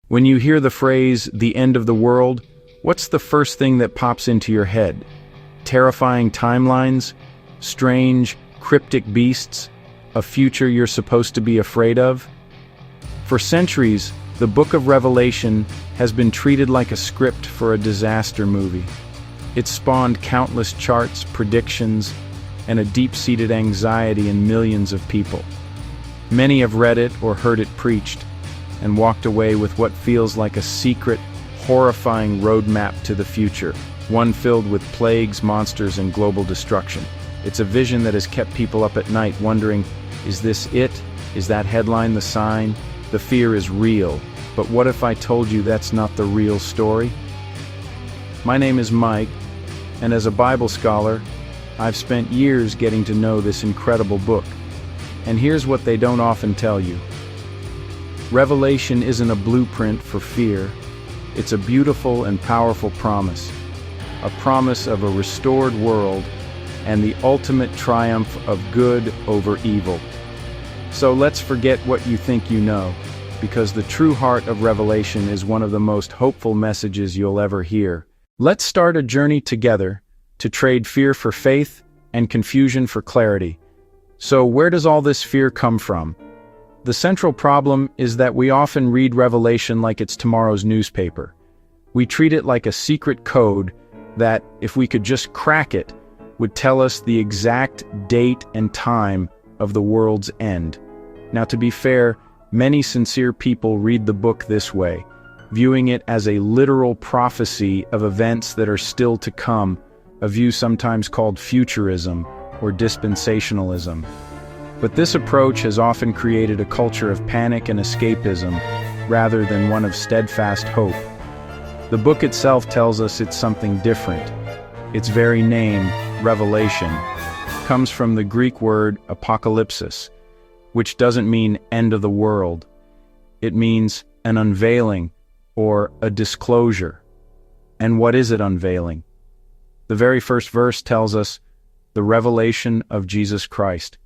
When you hear the phrase, the end of the world, what's the first thing that pops into your head? Terrifying timelines? Strange, cryptic beasts? A future you're supposed to be afraid of? For centuries, the Book of Revelation has been treated like a script for a disaster movie. It spawned countless charts, predictions, and a deep-seated anxiety in millions of people. Many have read it or heard it preached, and walked away with what feels like a secret, horrifying roadmap to the future, one filled with plagues, monsters, and global destruction. It's a vision that has kept people up at night wondering, is this it? Is that headline the sign? The fear is real, but what if I told you that's not the real story? My name is Mike, and as a Bible scholar, I've spent years getting to know this incredible book. And here's what they don't often tell you. Revelation isn't a blueprint for fear. It's a beautiful and powerful promise. A promise of a restored world and the ultimate triumph of good over evil. So let's forget what you think you know, because the true heart of Revelation is one of the most hopeful messages you'll ever hear. Let's start a journey together to trade fear for faith and confusion for clarity. So where does all this fear come from? The central problem is that we often read Revelation like it's tomorrow's newspaper. We treat it like a secret code that, if we could just crack it, would tell us the exact date and time of the world's end. Now, to be fair, many sincere people read the book this way, viewing it as a literal prophecy of events that are still to come, a view sometimes called futurism or dispensationalism. But this approach has often created a culture of panic and escapism rather than one of steadfast hope. The book itself tells us it's something different. Its very name, Revelation, comes from the Greek word apocalypsis, which doesn't mean end of the world. It means an unveiling or a disclosure. And what is it unveiling? The very first verse tells us the revelation of Jesus Christ.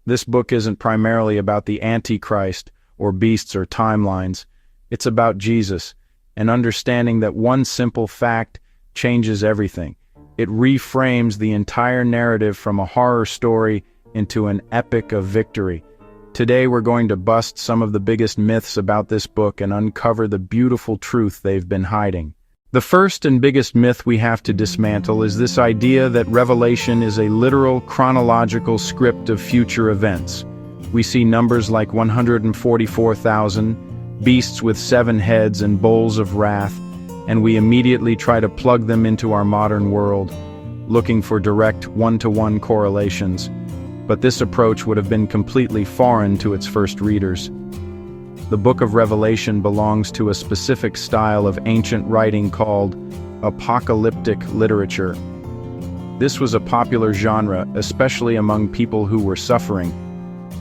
This book isn't primarily about the Antichrist or beasts or timelines. It's about Jesus, and understanding that one simple fact changes everything. It reframes the entire narrative from a horror story into an epic of victory. Today we're going to bust some of the biggest myths about this book and uncover the beautiful truth they've been hiding. The first and biggest myth we have to dismantle is this idea that Revelation is a literal chronological script of future events. We see numbers like 144,000, beasts with 7 heads and bowls of wrath, and we immediately try to plug them into our modern world, looking for direct one-to-one correlations. But this approach would have been completely foreign to its first readers. The Book of Revelation belongs to a specific style of ancient writing called apocalyptic literature. This was a popular genre, especially among people who were suffering.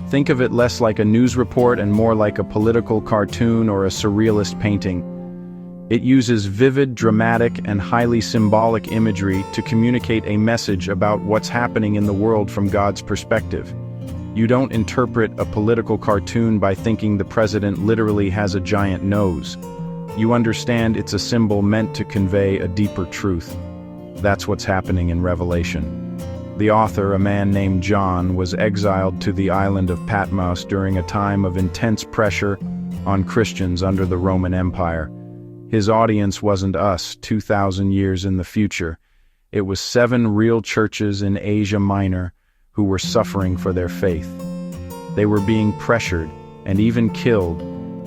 Think of it less like a news report and more like a political cartoon or a surrealist painting. It uses vivid, dramatic, and highly symbolic imagery to communicate a message about what's happening in the world from God's perspective. You don't interpret a political cartoon by thinking the president literally has a giant nose. You understand it's a symbol meant to convey a deeper truth. That's what's happening in Revelation. The author, a man named John, was exiled to the island of Patmos during a time of intense pressure on Christians under the Roman Empire. His audience wasn't us 2,000 years in the future. It was 7 real churches in Asia Minor who were suffering for their faith. They were being pressured and even killed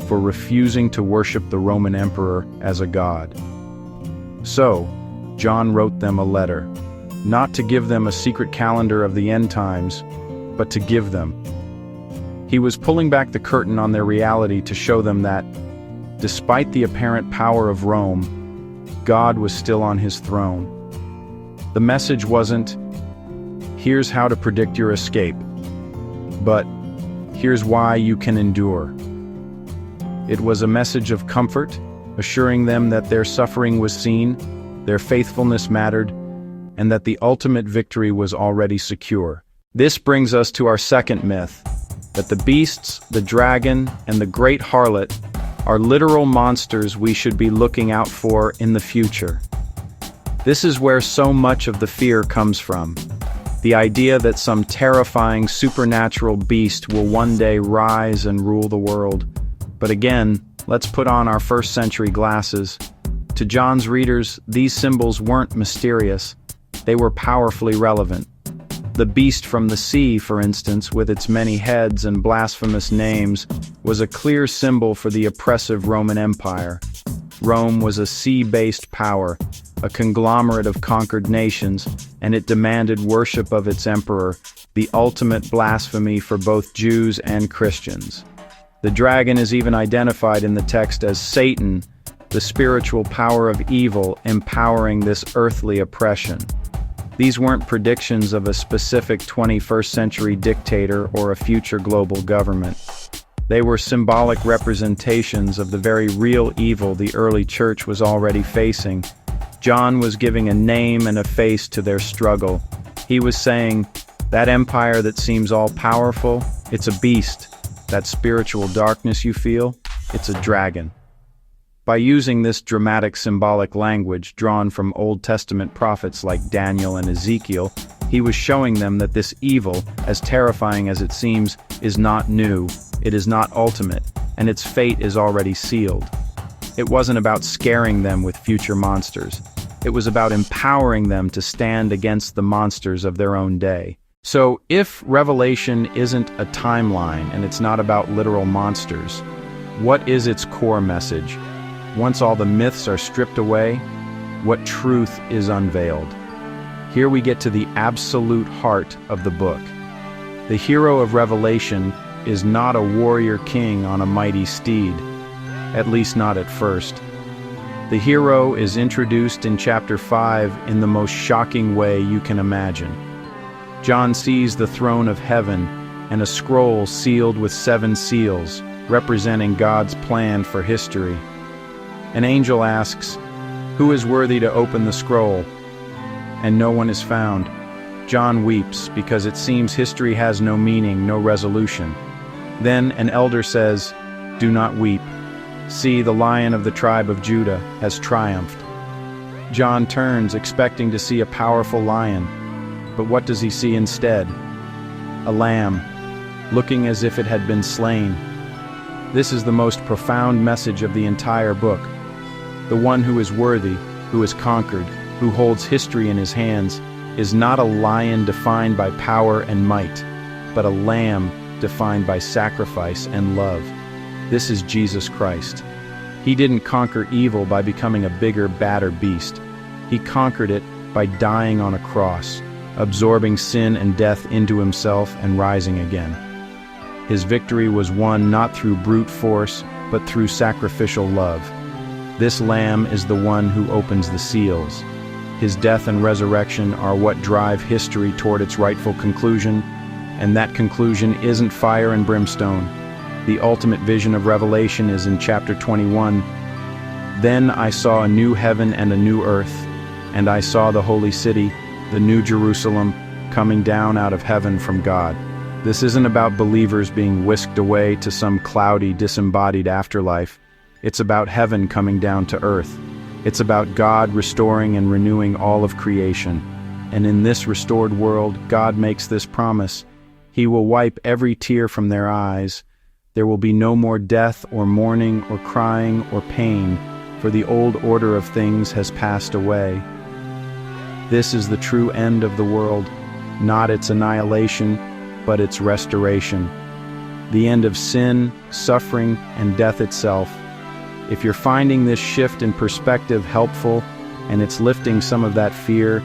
for refusing to worship the Roman emperor as a god. So, John wrote them a letter, not to give them a secret calendar of the end times, but to give them. He was pulling back the curtain on their reality to show them that, despite the apparent power of Rome, God was still on his throne. The message wasn't, here's how to predict your escape, but here's why you can endure. It was a message of comfort, assuring them that their suffering was seen, their faithfulness mattered, and that the ultimate victory was already secure. This brings us to our second myth, that the beasts, the dragon, and the great harlot are literal monsters we should be looking out for in the future. This is where so much of the fear comes from. The idea that some terrifying supernatural beast will one day rise and rule the world. But again, let's put on our first-century glasses. To John's readers, these symbols weren't mysterious. They were powerfully relevant. The beast from the sea, for instance, with its many heads and blasphemous names, was a clear symbol for the oppressive Roman Empire. Rome was a sea-based power, a conglomerate of conquered nations, and it demanded worship of its emperor, the ultimate blasphemy for both Jews and Christians. The dragon is even identified in the text as Satan, the spiritual power of evil empowering this earthly oppression. These weren't predictions of a specific 21st century dictator or a future global government. They were symbolic representations of the very real evil the early church was already facing. John was giving a name and a face to their struggle. He was saying, that empire that seems all-powerful, it's a beast. That spiritual darkness you feel, it's a dragon. By using this dramatic symbolic language drawn from Old Testament prophets like Daniel and Ezekiel, he was showing them that this evil, as terrifying as it seems, is not new, it is not ultimate, and its fate is already sealed. It wasn't about scaring them with future monsters. It was about empowering them to stand against the monsters of their own day. So, if Revelation isn't a timeline and it's not about literal monsters, what is its core message? Once all the myths are stripped away, what truth is unveiled? Here we get to the absolute heart of the book. The hero of Revelation is not a warrior king on a mighty steed, at least not at first. The hero is introduced in chapter 5 in the most shocking way you can imagine. John sees the throne of heaven and a scroll sealed with 7 seals, representing God's plan for history. An angel asks, "Who is worthy to open the scroll?" And no one is found. John weeps because it seems history has no meaning, no resolution. Then an elder says, "Do not weep. See, the Lion of the tribe of Judah has triumphed." John turns, expecting to see a powerful lion. But what does he see instead? A lamb, looking as if it had been slain. This is the most profound message of the entire book. The one who is worthy, who is conquered, who holds history in his hands, is not a lion defined by power and might, but a lamb defined by sacrifice and love. This is Jesus Christ. He didn't conquer evil by becoming a bigger, badder beast. He conquered it by dying on a cross, absorbing sin and death into himself and rising again. His victory was won not through brute force, but through sacrificial love. This lamb is the one who opens the seals. His death and resurrection are what drive history toward its rightful conclusion, and that conclusion isn't fire and brimstone. The ultimate vision of Revelation is in chapter 21. Then I saw a new heaven and a new earth, and I saw the holy city, the new Jerusalem, coming down out of heaven from God. This isn't about believers being whisked away to some cloudy, disembodied afterlife. It's about heaven coming down to earth. It's about God restoring and renewing all of creation. And in this restored world, God makes this promise. He will wipe every tear from their eyes. There will be no more death or mourning or crying or pain, for the old order of things has passed away. This is the true end of the world, not its annihilation, but its restoration. The end of sin, suffering, and death itself. If you're finding this shift in perspective helpful, and it's lifting some of that fear,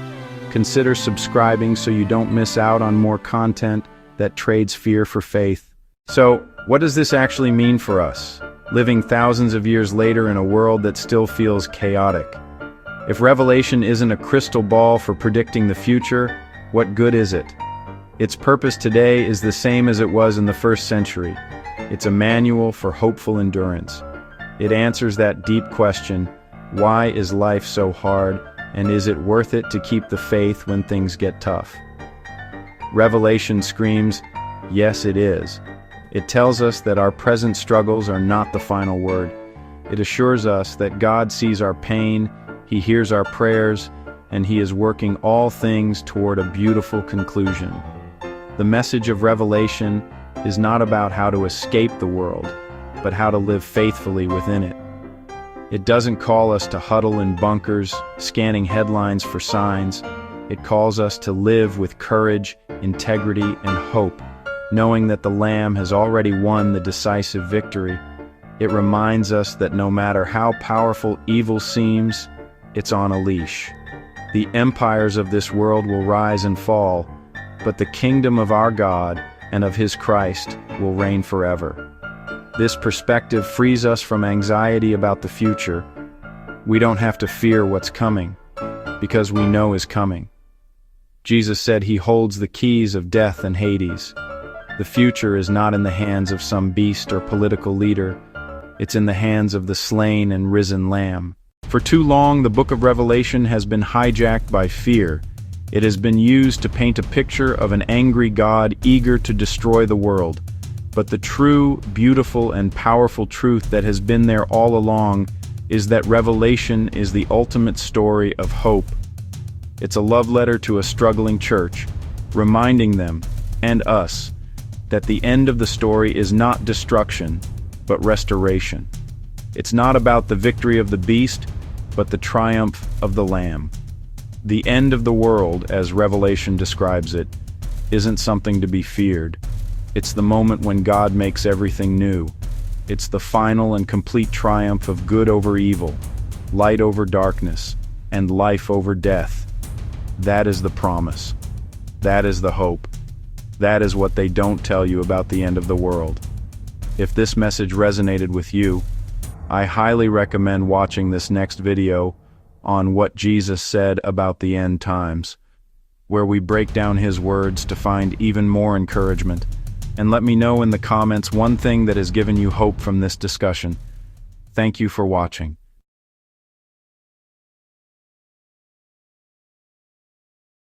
consider subscribing so you don't miss out on more content that trades fear for faith. So, what does this actually mean for us, living thousands of years later in a world that still feels chaotic? If Revelation isn't a crystal ball for predicting the future, what good is it? Its purpose today is the same as it was in the first century. It's a manual for hopeful endurance. It answers that deep question, why is life so hard, and is it worth it to keep the faith when things get tough? Revelation screams, yes it is. It tells us that our present struggles are not the final word. It assures us that God sees our pain, He hears our prayers, and He is working all things toward a beautiful conclusion. The message of Revelation is not about how to escape the world, but how to live faithfully within it. It doesn't call us to huddle in bunkers, scanning headlines for signs. It calls us to live with courage, integrity, and hope, knowing that the Lamb has already won the decisive victory. It reminds us that no matter how powerful evil seems, it's on a leash. The empires of this world will rise and fall, but the kingdom of our God and of His Christ will reign forever. This perspective frees us from anxiety about the future. We don't have to fear what's coming, because we know is coming. Jesus said He holds the keys of death and Hades. The future is not in the hands of some beast or political leader. It's in the hands of the slain and risen Lamb. For too long, the book of Revelation has been hijacked by fear. It has been used to paint a picture of an angry God eager to destroy the world. But the true, beautiful, and powerful truth that has been there all along is that Revelation is the ultimate story of hope. It's a love letter to a struggling church, reminding them, and us, that the end of the story is not destruction, but restoration. It's not about the victory of the beast, but the triumph of the Lamb. The end of the world, as Revelation describes it, isn't something to be feared. It's the moment when God makes everything new. It's the final and complete triumph of good over evil, light over darkness, and life over death. That is the promise. That is the hope. That is what they don't tell you about the end of the world. If this message resonated with you, I highly recommend watching this next video on what Jesus said about the end times, where we break down His words to find even more encouragement. And let me know in the comments one thing that has given you hope from this discussion. Thank you for watching.